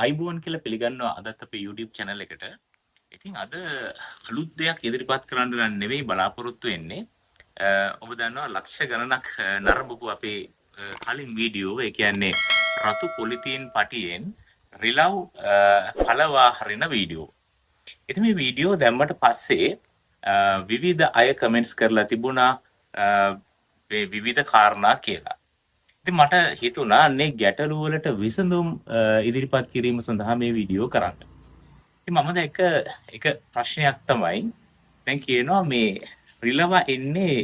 අයිබෝන් කියලා පිළිගන්නවා අදත් අපේ YouTube channel එකට. ඉතින් අද අලුත් දෙයක් ඉදිරිපත් කරන්න නෙවෙයි බලාපොරොත්තු වෙන්නේ. ඔබ දන්නවා ලක්ෂ ගණනක් නරඹපු අපේ කලින් වීඩියෝ ඒ කියන්නේ රතු පොලිතීන් පටියෙන් රිලව් පළවා හරින වීඩියෝ. ඉතින් මේ වීඩියෝ දැම්මට පස්සේ විවිධ අය කමෙන්ට්ස් කරලා තිබුණා මේ විවිධ කාරණා කියලා. ඉතින් මට හිතුණා අන්නේ ගැටලු වලට විසඳුම් ඉදිරිපත් කිරීම සඳහා මේ වීඩියෝ කරන්න. ඉතින් මම දැක්ක එක ප්‍රශ්නයක් තමයි දැන් කියනවා මේ රිලව එන්නේ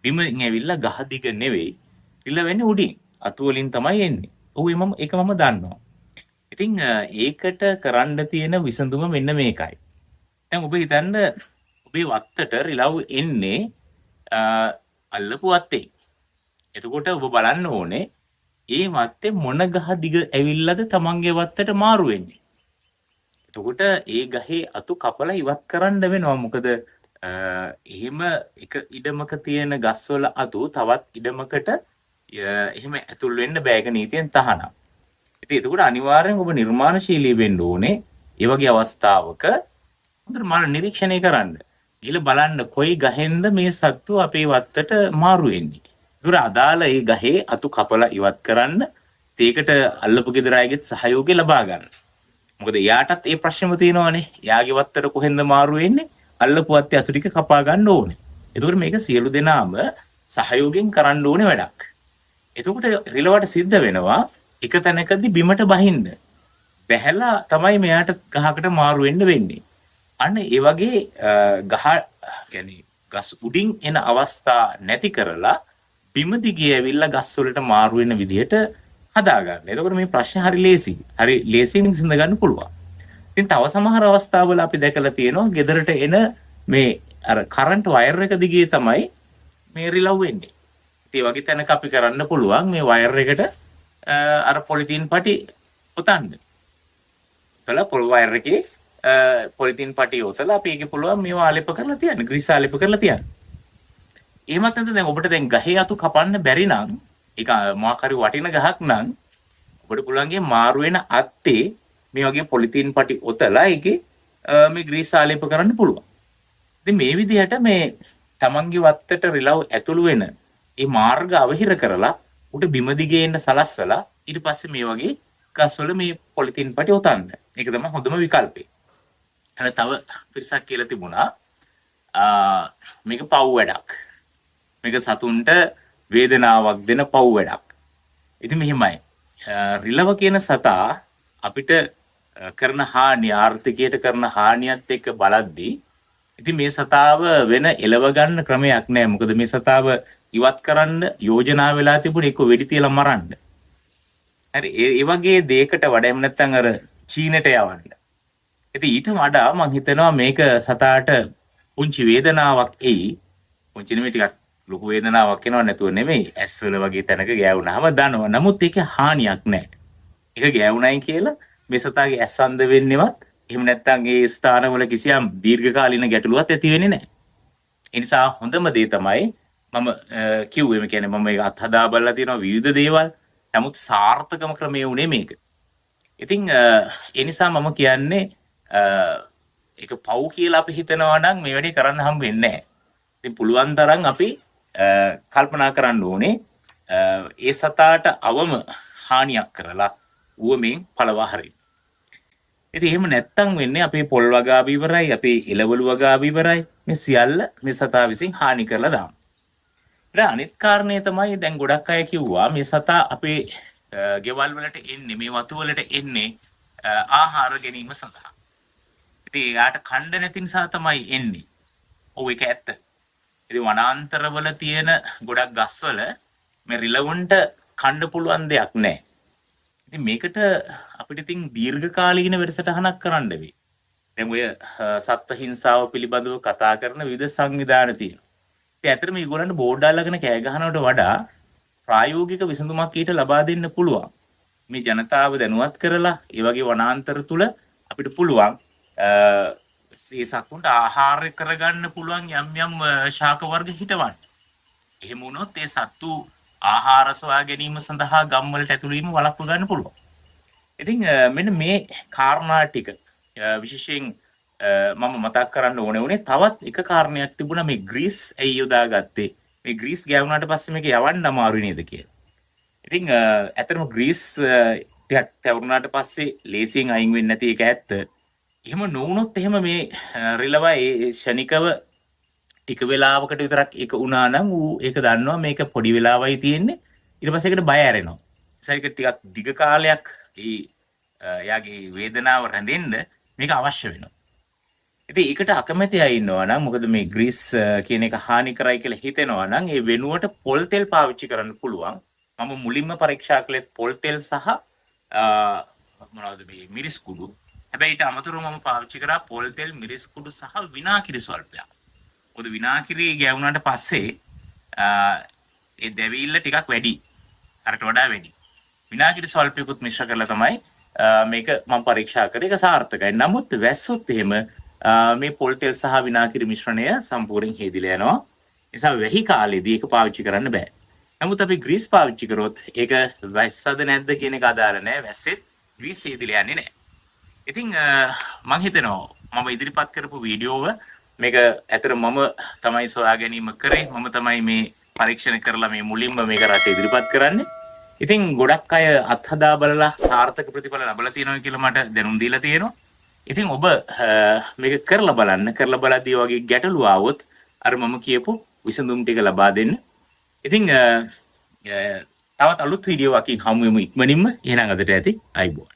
බිමින් ඇවිල්ලා ගහ දිග නෙවෙයි. රිලව එන්නේ උඩින්. අතු වලින් තමයි එන්නේ. ඔව් ඒක මම දන්නවා. ඉතින් ඒකට කරන්න තියෙන විසඳුම මෙන්න මේකයි. දැන් ඔබ හිතන්න ඔබේ වත්තට රිලව් එන්නේ අල්ලපු වත්තේ. එතකොට ඔබ බලන්න ඕනේ ඒ වත්තේ මොන ගහ දිග ඇවිල්ලාද තමන්ගේ වත්තට මාරු වෙන්නේ. එතකොට ඒ ගහේ අතු කපලා ඉවත් කරන්න වෙනවා. මොකද එහෙම එක ඉඩමක තියෙන ගස්වල අතු තවත් ඉඩමකට එහෙම ඇතුල් වෙන්න බෑග නීතියෙන් තහනම්. ඉතින් එතකොට අනිවාර්යෙන් ඔබ නිර්මාණශීලී වෙන්න ඕනේ. ඒ වගේ අවස්ථාවක හොඳට මාන නිරීක්ෂණය කරන්න. ගිහලා බලන්න කොයි ගහෙන්ද මේ සත්තු අපේ වත්තට මාරු වෙන්නේ. දුර අදාළ ඒ ගහේ අතු කපලා ඉවත් කරන්න ඒකට අල්ලපු ගෙදර අයගෙත් සහයෝගය ලබා ගන්න. මොකද එයාටත් ඒ ප්‍රශ්නෙම තියෙනවානේ. එයාගේ වත්තට කොහෙන්ද මාරු වෙන්නේ? අල්ලපු වත්තේ අතු ටික කපා ගන්න ඕනේ. එතකොට මේක සියලු දෙනාම සහයෝගයෙන් කරන්න ඕනේ වැඩක්. එතකොට රිලවට සිද්ධ වෙනවා එක තැනකදී බිමට බහින්න. බැහැලා තමයි මෙයාට ගහකට මාරු වෙන්නේ. අන්න ඒ වගේ ගහ يعني ගස් උඩින් එන අවස්ථා නැති කරලා බිම දිගේ ඇවිල්ලා ගස් වලට මාරු වෙන විදිහට හදා ගන්න. එතකොට මේ ප්‍රශ්නේ හරි ලේසි. හරි ලේසියෙන් විසඳ ගන්න පුළුවන්. ඉතින් තව සමහර අවස්ථාවල අපි දැකලා තියෙනවා ගෙදරට එන මේ අර කරන්ට් වයර් එක දිගේ තමයි මේ රිලව් වෙන්නේ. ඉතින් ඒ වගේ තැනක අපි කරන්න පුළුවන් මේ වයර් එකට අර පොලිතීන් පටි පුතන්න. තල පොල් වයර් එකේ පොලිතීන් පටි ඔතලා අපි ඒකේ පුළුවන් මේවා ආලේප කරලා තියන්න. ග්‍රීස් ආලේප කරලා තියන්න. එහෙමත් නැත්නම් දැන් ඔබට දැන් ගහේ අතු කපන්න බැරි නම් ඒක මොකක් හරි වටින ගහක් නම් ඔබට පුළුවන්ගේ මාරු වෙන අත්තේ මේ වගේ පොලිතීන් පටි ඔතලා ඒකේ මේ ග්‍රීස් ආලේප කරන්න පුළුවන්. ඉතින් මේ විදිහට මේ තමන්ගේ වත්තට රිලව් ඇතුළු වෙන ඒ මාර්ග අවහිර කරලා උට බිම දිගේ එන්න සලස්සලා ඊට පස්සේ මේ වගේ ගස්වල මේ පොලිතීන් පටි ඔතන්න. ඒක තමයි හොඳම විකල්පය. අර තව පිරිසක් කියලා තිබුණා මේක පව් වැඩක්. මේක සතුන්ට වේදනාවක් දෙන පව් වැඩක්. ඉතින් මෙහිමයි. රිලව කියන සතා අපිට කරන හානිය ආර්ථිකයට කරන හානියත් එක්ක බලද්දී ඉතින් මේ සතාව වෙන එලව ගන්න ක්‍රමයක් නැහැ. මොකද මේ සතාව ඉවත් කරන්න යෝජනා වෙලා තිබුණේ එක්ක වෙඩි තියලා මරන්න. හරි ඒ වගේ දෙයකට වඩා එහෙම නැත්නම් අර චීනට යවන්න. ඉතින් ඊට වඩා මම හිතනවා මේක සතාට පුංචි වේදනාවක් එයි. පුංචි නෙමෙයි ටිකක් ලොකු වේදනාවක් එනව නැතුව නෙමෙයි. ඇස් වල වගේ තැනක ගෑවුනහම දනවා. නමුත් ඒකේ හානියක් නැහැ. ඒක ගෑවුනයි කියලා මේ සතාගේ ඇස් අන්ධ වෙන්නේවත් එහෙම නැත්නම් ඒ ස්ථානවල කිසියම් දීර්ඝකාලීන ගැටලුවක් ඇති වෙන්නේ නැහැ. ඒ නිසා හොඳම දේ තමයි මම කිව්වේ මේ කියන්නේ මම මේක අත්හදා බලලා තියෙනවා විවිධ දේවල්. නමුත් සාර්ථකම ක්‍රමය උනේ මේක. ඉතින් ඒ නිසා මම කියන්නේ ඒක පව් කියලා අපි හිතනවා නම් මේ වැඩේ කරන්න හම් වෙන්නේ නැහැ. ඉතින් පුළුවන් තරම් අපි කල්පනා කරන්න ඕනේ ඒ සතාට අවම හානියක් කරලා ඌවමින් පළවා හරින්න. ඉතින් එහෙම නැත්තම් වෙන්නේ අපේ පොල් වගාව ඉවරයි, අපේ එළවලු වගාව ඉවරයි. මේ සියල්ල මේ සතා විසින් හානි කරලා දානවා. ඊට අනිත් කාරණේ තමයි දැන් ගොඩක් අය කිව්වා මේ සතා අපේ ගෙවල් වලට එන්නේ, මේ වතු වලට එන්නේ ආහාර ගැනීම සඳහා. ඉතින් යාට කණ්ඩ නැති නිසා තමයි එන්නේ. ඔව් ඒක ඇත්ත. ඉතින් වනාන්තරවල තියෙන ගොඩක් ගස්වල මේ රිලවුන්ට කන්න පුළුවන් දෙයක් නැහැ. ඉතින් මේකට අපිට ඉතින් දීර්ඝකාලීන වැඩසටහනක් කරන්න වෙයි. දැන් ඔය සත්ත්ව හිංසාව පිළිබඳව කතා කරන විවිධ සංවිධාන තියෙනවා. ඉතින් ඇත්තටම මේගොල්ලන්ට බෝඩ් දාලාගෙන කෑ ගහනවට වඩා ප්‍රායෝගික විසඳුමක් ඊට ලබා දෙන්න පුළුවන්. මේ ජනතාව දැනුවත් කරලා ඒ වගේ වනාන්තර තුල අපිට පුළුවන් ඒ සතුන්ට ආහාර කරගන්න පුළුවන් යම් යම් ශාක වර්ග හිටවන්න. එහෙම වුණොත් ඒ සත්තු ආහාර සොයා ගැනීම සඳහා ගම් වලට ඇතුළු වීම වළක්ව ගන්න පුළුවන්. ඉතින් මෙන්න මේ කාරණා ටික විශේෂයෙන් මම මතක් කරන්න ඕනේ උනේ තවත් එක කාරණයක් තිබුණා මේ ග්‍රීස් ඇයි යොදාගත්තේ මේ ග්‍රීස් ගෑවුනාට පස්සේ මේක යවන්න අමාරු නේද කියලා. ඉතින් ඇත්තටම ග්‍රීස් ටිකක් තැවුරුනාට පස්සේ ලේසියෙන් අයින් වෙන්නේ නැති එක ඇත්ත. එහෙම නොවුනොත් එහෙම මේ රිලව ඒ ෂණිකව ටික වෙලාවකට විතරක් ඒක වුණා නම් ඌ ඒක දන්නවා මේක පොඩි වෙලාවයි තියෙන්නේ. ඊට පස්සේ ඒකට බය ඇරෙනවා. ඒක ටිකක් දිග කාලයක් එයාගේ වේදනාව රැඳෙන්න මේක අවශ්‍ය වෙනවා. ඉතින් ඒකට අකමැති අය ඉන්නවා නම් මොකද මේ ග්‍රීස් කියන එක හානි කරයි කියලා හිතෙනවා නම් ඒ වෙනුවට පොල් තෙල් පාවිච්චි කරන්න පුළුවන්. මම මුලින්ම පරීක්ෂා කළේ පොල් තෙල් සහ මොනවද මේ මිරිස් කුඩු. හැබැයි ඊට අමතරව මම පාවිච්චි කරා පොල් තෙල් මිරිස් කුඩු සහ විනාකිරි ස්වල්පයක්. මොකද විනාකිරි ගෑවුනාට පස්සේ ඒ දැවිල්ල ටිකක් වැඩි. අරට වඩා වැඩි. විනාකිරි ස්වල්පයකුත් මිශ්‍ර කරලා තමයි මේක මම පරීක්ෂා කරේ. ඒක සාර්ථකයි. නමුත් වැස්සොත් එහෙම මේ පොල් තෙල් සහ විනාකිරි මිශ්‍රණය සම්පූර්ණයෙන් හේදිලා යනවා. ඒ නිසා වැහි කාලෙදී ඒක පාවිච්චි කරන්න බෑ. නමුත් අපි ග්‍රීස් පාවිච්චි කරොත් ඒක වැස්සද නැද්ද කියන එක අදාළ නැහැ. වැස්සෙත් ග්‍රීස් හේදිලා යන්නේ නැහැ. ඉතින් මම හිතනවා මම ඉදිරිපත් කරපු වීඩියෝව මේක ඇතර මම තමයි සොයා ගැනීම කරේ. මම තමයි මේ පරීක්ෂණ කරලා මේ මුලින්ම මේක රට ඉදිරිපත් කරන්නේ. ඉතින් ගොඩක් අය අත්හදා බලලා සාර්ථක ප්‍රතිඵල ලබලා තියෙනවා කියලා මට දැනුම් දීලා තියෙනවා. ඉතින් ඔබ මේක කරලා බලන්න. කරලා බලද්දී වගේ ගැටලු ආවොත් අර මම කියපු විසඳුම් ටික ලබා දෙන්න. ඉතින් තවත් අලුත් වීඩියෝවකින් හමු වෙමු ඉක්මනින්ම. එහෙනම් අදට ඇති අයබෝන්.